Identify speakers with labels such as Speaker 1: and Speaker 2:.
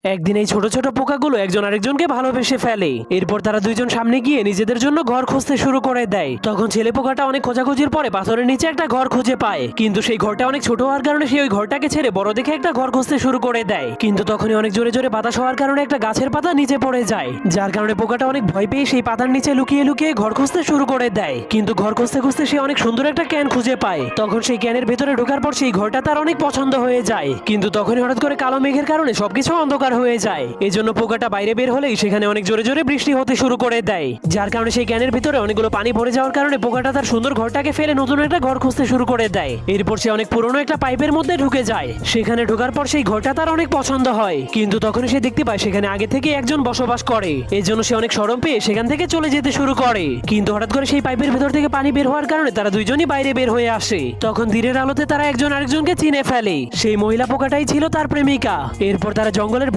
Speaker 1: একদিন এই ছোট ছোট পোকাগুলো একজন আরেকজনকে ভালোবেসে ফেলে। এরপর তারা দুইজন সামনে গিয়ে নিজেদের জন্য ঘর খুঁজতে শুরু করে দেয়। তখন ছেলে পোকাটা অনেক খোঁজাখুঁজির পরে পাথরের নিচে একটা ঘর খুঁজে পায়, কিন্তু সেই ঘরটা অনেক ছোট হওয়ার কারণে সে ওই ঘরটাকে ছেড়ে বড় দেখে একটা ঘর খুঁজতে শুরু করে দেয়। কিন্তু তখনই অনেক জোরে জোরে বাতাস হওয়ার কারণে একটা গাছের পাতা নিচে পড়ে যায়, যার কারণে পোকাটা অনেক ভয় পেয়ে সেই পাতার নিচে লুকিয়ে লুকিয়ে ঘর খুঁজতে শুরু করে দেয়। কিন্তু ঘর খুঁজতে খুঁজতে সে অনেক সুন্দর একটা ক্যান খুঁজে পায়। তখন সেই ক্যানের ভেতরে ঢোকার পর সেই ঘরটা তার অনেক পছন্দ হয়ে যায়। কিন্তু তখনই হঠাৎ করে কালো মেঘের কারণে সবকিছু অন্ধকার হয়ে যায়। এজন্য পোকাটা বাইরে বের হলেই সেখানে অনেক জোরে জোরে বৃষ্টি হতে শুরু করে দেয়, যার কারণে সেই ক্যানের ভিতরে অনেকগুলো পানি ভরে যাওয়ার কারণে পোকাটা তার সুন্দর ঘরটাকে ফেলে নতুন একটা ঘর খুঁজতে শুরু করে দেয়। এরপর সে অনেক পুরনো একটা পাইপের মধ্যে ঢুকে যায়। সেখানে ঢোকার পর সেই ঘরটা তার অনেক পছন্দ হয়, কিন্তু তখনই সে দেখতে পায় সেখানে আগে থেকে একজন বসবাস করে। এই জন্য সে অনেক শরম পেয়ে সেখান থেকে চলে যেতে শুরু করে। কিন্তু হঠাৎ করে সেই পাইপের ভেতর থেকে পানি বের হওয়ার কারণে তারা দুইজনই বাইরে বের হয়ে আসে। তখন দিনের আলোতে তারা একজন আরেকজনকে চিনে ফেলে। সেই মহিলা পোকাটাই ছিল তার প্রেমিকা। এরপর তারা জঙ্গলের